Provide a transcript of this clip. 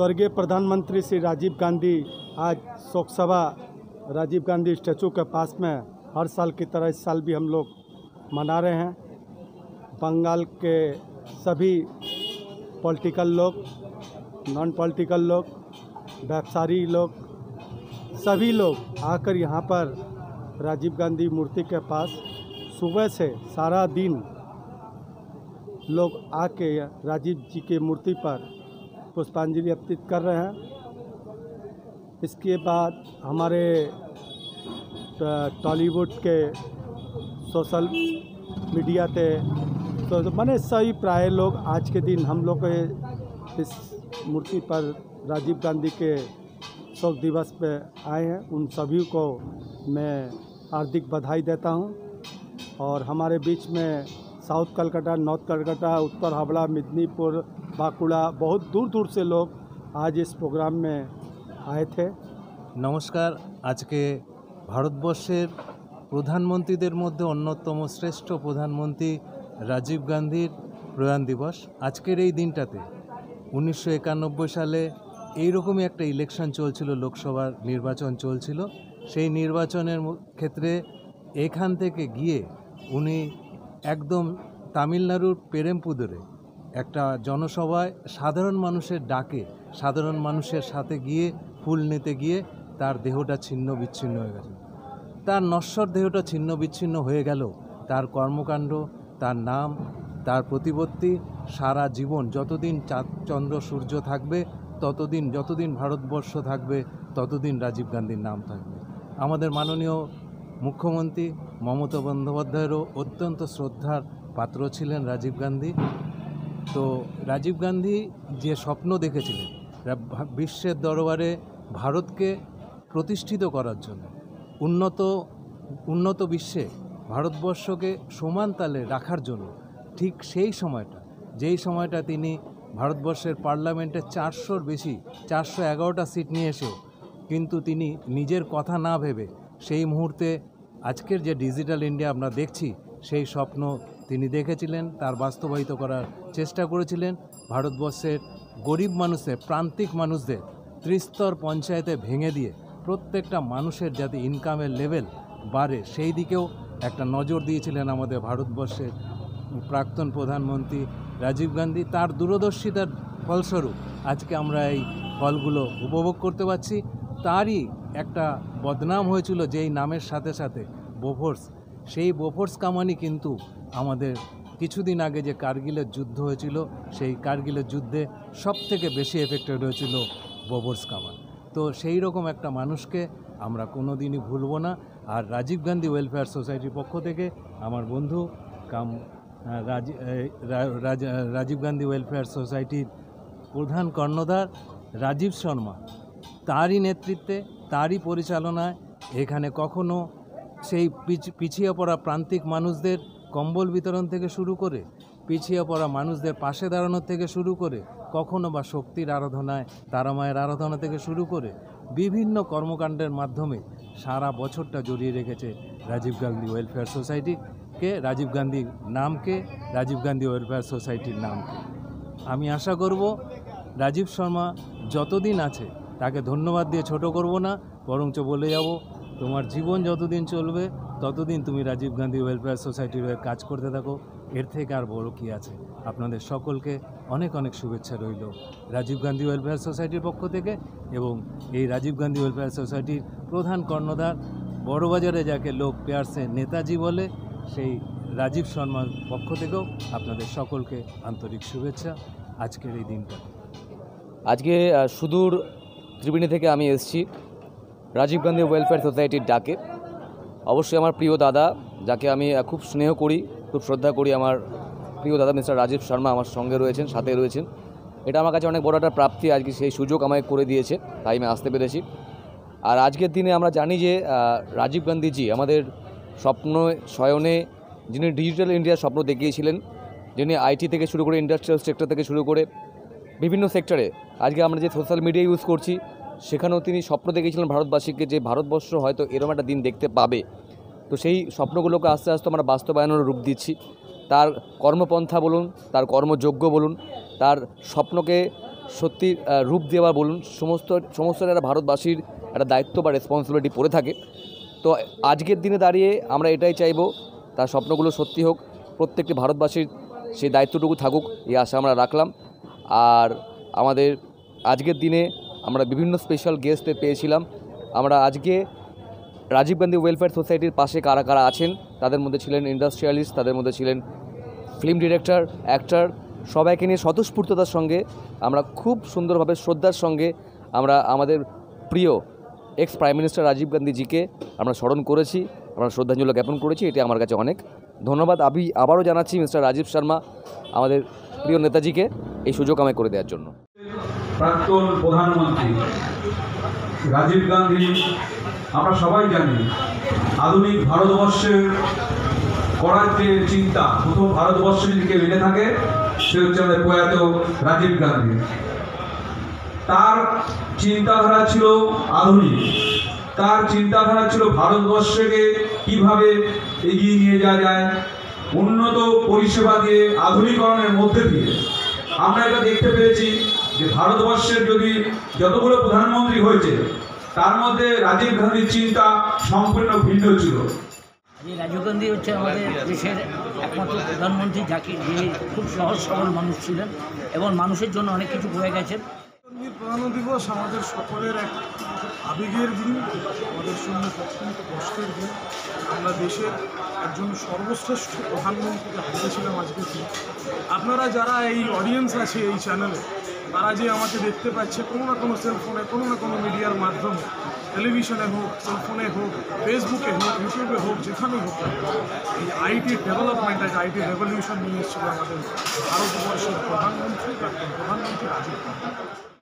स्वर्गीय प्रधानमंत्री श्री राजीव गांधी आज शोक सभा राजीव गांधी स्टैचू के पास में हर साल की तरह इस साल भी हम लोग मना रहे हैं। बंगाल के सभी पॉलिटिकल लोग, नॉन पॉलिटिकल लोग, व्यापारी लोग, सभी लोग आकर यहाँ पर राजीव गांधी मूर्ति के पास सुबह से सारा दिन लोग आके राजीव जी की मूर्ति पर पुष्पांजलि अर्पित कर रहे हैं। इसके बाद हमारे टॉलीवुड के सोशल मीडिया पे तो मैंने सही प्राय लोग आज के दिन हम लोग इस मूर्ति पर राजीव गांधी के शोक दिवस पे आए हैं। उन सभी को मैं हार्दिक बधाई देता हूं। और हमारे बीच में साउथ कलकत्ता, नॉर्थ कलकत्ता, उत्तर हावड़ा, मेदिनीपुर, बांकुड़ा, बहुत दूर दूर से लोग आज इस प्रोग्राम में आए थे। नमस्कार। आज के ভারতবর্ষের প্রধানমন্ত্রীদের মধ্যে অন্যতম শ্রেষ্ঠ প্রধানমন্ত্রী রাজীব গান্ধীর প্রয়াণ দিবস। আজকের এই দিনটাতে 1991 সালে এইরকমই একটা ইলেকশন চলছিল, লোকসভার নির্বাচন চলছিল। সেই নির্বাচনের ক্ষেত্রে এখান থেকে গিয়ে উনি একদম তামিলনাড়ুর পেরেমপুদুরে একটা জনসভায় সাধারণ মানুষের ডাকে, সাধারণ মানুষের সাথে গিয়ে ফুল নিতে গিয়ে তার দেহটা ছিন্ন বিচ্ছিন্ন হয়ে গেছে। তার নশ্বর দেহটা ছিন্ন বিচ্ছিন্ন হয়ে গেল, তার কর্মকাণ্ড, তার নাম, তার প্রতিপত্তি সারা জীবন, যতদিন চন্দ্র সূর্য থাকবে ততদিন, যতদিন ভারতবর্ষ থাকবে ততদিন রাজীব গান্ধীর নাম থাকবে। আমাদের মাননীয় মুখ্যমন্ত্রী মমতা বন্দ্যোপাধ্যায়েরও অত্যন্ত শ্রদ্ধার পাত্র ছিলেন রাজীব গান্ধী। তো রাজীব গান্ধী যে স্বপ্ন দেখেছিলেন বিশ্বের দরবারে ভারতকে প্রতিষ্ঠিত করার জন্য, উন্নত বিশ্বে ভারতবর্ষকে সমান তালে রাখার জন্য, ঠিক সেই সময়টা, যেই সময়টা তিনি ভারতবর্ষের পার্লামেন্টে 400-র বেশি 411টা সিট নিয়ে এসেও কিন্তু তিনি নিজের কথা না ভেবে সেই মুহূর্তে আজকের যে ডিজিটাল ইন্ডিয়া আমরা দেখছি সেই স্বপ্ন তিনি দেখেছিলেন, তার বাস্তবায়িত করার চেষ্টা করেছিলেন। ভারতবর্ষের গরিব মানুষের, প্রান্তিক মানুষদের ত্রিস্তর পঞ্চায়েতে ভেঙে দিয়ে প্রত্যেকটা মানুষের যাতে ইনকামের লেভেল বাড়ে সেই দিকেও একটা নজর দিয়েছিলেন আমাদের ভারতবর্ষের প্রাক্তন প্রধানমন্ত্রী রাজীব গান্ধী। তার দূরদর্শিতার ফলস্বরূপ আজকে আমরা এই ফলগুলো উপভোগ করতে পারছি। তারই একটা বদনাম হয়েছিল যেই নামের সাথে সাথে বোফোর্স, সেই বোফোর্স কামানি কিন্তু আমাদের কিছুদিন আগে যে কার্গিলের যুদ্ধ হয়েছিল সেই কার্গিলের যুদ্ধে সবথেকে বেশি এফেক্টেড হয়েছিল বোফোর্স কামান। তো সেই রকম একটা মানুষকে আমরা কোনো দিনই ভুলব না। আর রাজীব গান্ধী ওয়েলফেয়ার সোসাইটির পক্ষ থেকে আমার বন্ধু রাজীব গান্ধী ওয়েলফেয়ার সোসাইটির প্রধান কর্ণধার রাজীব শর্মা, তারই নেতৃত্বে, তারই পরিচালনায় এখানে কখনো সেই পিছিয়ে পড়া প্রান্তিক মানুষদের কম্বল বিতরণ থেকে শুরু করে, পিছিয়ে পড়া মানুষদের পাশে দাঁড়ানোর থেকে শুরু করে, কখনো বা শক্তির আরাধনায়, তারামায়ের আরাধনা থেকে শুরু করে বিভিন্ন কর্মকাণ্ডের মাধ্যমে সারা বছরটা জড়িয়ে রেখেছে রাজীব গান্ধী ওয়েলফেয়ার সোসাইটিকে, রাজীব গান্ধীর নামকে, রাজীব গান্ধী ওয়েলফেয়ার সোসাইটির নামকে। আমি আশা করব রাজীব শর্মা যতদিন আছে তাকে ধন্যবাদ দিয়ে ছোট করব না, বরঞ্চ বলে যাব তোমার জীবন যতদিন চলবে ততদিন তুমি রাজীব গান্ধী ওয়েলফেয়ার সোসাইটির হয়ে কাজ করতে থাকো। এর থেকে আর বড় কী আছে। আপনাদের সকলকে অনেক অনেক শুভেচ্ছা রইল রাজীব গান্ধী ওয়েলফেয়ার সোসাইটির পক্ষ থেকে। এবং এই রাজীব গান্ধী ওয়েলফেয়ার সোসাইটির প্রধান কর্ণধার, বড়বাজারে যাকে লোক প্যার সে নেতাজি বলে, সেই রাজীব শর্মার পক্ষ থেকেও আপনাদের সকলকে আন্তরিক শুভেচ্ছা আজকের এই দিনটা। আজকে সুদূর ত্রিবেণী থেকে আমি এসেছি রাজীব গান্ধী ওয়েলফেয়ার সোসাইটির ডাকে। অবশ্যই আমার প্রিয় দাদা, যাকে আমি খুব স্নেহ করি, খুব শ্রদ্ধা করি, আমার প্রিয় দাদা মিস্টার রাজীব শর্মা আমার সঙ্গে রয়েছেন, সাথে রয়েছেন। এটা আমার কাছে অনেক বড় একটা প্রাপ্তি। আজকে সেই সুযোগ আমায় করে দিয়েছে, তাই আমি আসতে পেরেছি। আর আজকের দিনে আমরা জানি যে রাজীব গান্ধীজি আমাদের স্বপ্ন শয়নে, যিনি ডিজিটাল ইন্ডিয়ার স্বপ্ন দেখিয়েছিলেন, যিনি আইটি থেকে শুরু করে ইন্ডাস্ট্রিয়াল সেক্টর থেকে শুরু করে বিভিন্ন সেক্টরে আজকে আমরা যে সোশ্যাল মিডিয়া ইউজ করছি সেখানেও তিনি স্বপ্ন দেখেছিলেন ভারতবাসীকে যে ভারতবর্ষ হয়তো এরকম একটা দিন দেখতে পাবে। তো সেই স্বপ্নগুলোকে আস্তে আস্তে আমরা বাস্তবায়নের রূপ দিচ্ছি। তার কর্মপন্থা বলুন, তার কর্মযোগ্য বলুন, তার স্বপ্নকে সত্যি রূপ দেওয়া বলুন, সমস্ত একটা ভারতবাসীর একটা দায়িত্ব বা রেসপন্সিবিলিটি পড়ে থাকে। তো আজকের দিনে দাঁড়িয়ে আমরা এটাই চাইবো, তার স্বপ্নগুলো সত্যি হোক, প্রত্যেকটি ভারতবাসীর সেই দায়িত্বটুকু থাকুক, এই আশা আমরা রাখলাম। আর আমাদের আজকের দিনে আমরা বিভিন্ন স্পেশাল গেস্টদের পেয়েছিলাম। আমরা আজকে রাজীব গান্ধী ওয়েলফেয়ার সোসাইটির পাশে কারা কারা আছেন, তাদের মধ্যে ছিলেন ইন্ডাস্ট্রিয়ালিস্ট, তাদের মধ্যে ছিলেন ফিল্ম ডিরেক্টর, অ্যাক্টর, সবাইকে নিয়ে স্বতঃস্ফূর্ততার সঙ্গে আমরা খুব সুন্দরভাবে শ্রদ্ধার সঙ্গে আমরা আমাদের প্রিয় এক্স প্রাইম মিনিস্টার রাজীব গান্ধীজিকে আমরা স্মরণ করেছি, আমরা শ্রদ্ধাঞ্জলি জ্ঞাপন করেছি। এটি আমার কাছে অনেক ধন্যবাদ। আমি আবারও জানাচ্ছি মিস্টার রাজীব শর্মা, আমাদের প্রিয় নেতাজিকে এই সুযোগ আমায় করে দেওয়ার জন্য। প্রাক্তন প্রধানমন্ত্রী রাজীব গান্ধী, আমরা সবাই জানি আধুনিক ভারতবর্ষের করার যে চিন্তা, প্রথম ভারতবর্ষে যদি কেউ এনে থাকে সে হচ্ছে আমাদের প্রয়াত রাজীব গান্ধী। তার চিন্তাধারা ছিল আধুনিক, তার চিন্তাধারা ছিল ভারতবর্ষকে কিভাবে এগিয়ে নিয়ে যাওয়া যায়, উন্নত পরিষেবা দিয়ে, আধুনিকরণের মধ্যে দিয়ে। আমরা এটা দেখতে পেরেছি যে ভারতবর্ষের যদি যতগুলো প্রধানমন্ত্রী হয়েছে তার মধ্যে রাজীব গান্ধীর চিন্তা সম্পূর্ণ ভিন্ন ছিল। রাজীব গান্ধী হচ্ছে আমাদের দেশের একমাত্র প্রধানমন্ত্রী, যাকে যিনি খুব সহজ সরল মানুষ ছিলেন এবং মানুষের জন্য অনেক কিছু করে গেছেন। প্রধান দিবস আমাদের সকলের এক আবেগের দিন, আমাদের জন্য অত্যন্ত কষ্টের দিন। আমরা দেশের একজন সর্বশ্রেষ্ঠ প্রধানমন্ত্রীকে হারিয়েছিলাম আজকের দিন। আপনারা যারা এই অডিয়েন্স আছে এই চ্যানেলে, তারা যে আমাকে দেখতে পাচ্ছে কোনো না কোনো সেলফোনে, কোনো না কোনো মিডিয়ার মাধ্যমে, টেলিভিশনে হোক, সেলফোনে হোক, ফেসবুকে হোক, ইউটিউবে হোক, যেখানেই হোক, এই আইটি ডেভেলপমেন্ট, একটা আইটি রেভলিউশন নিয়ে এসেছিল আমাদের ভারতবর্ষের প্রধানমন্ত্রী, প্রাক্তন প্রধানমন্ত্রী রাজীব গান্ধী।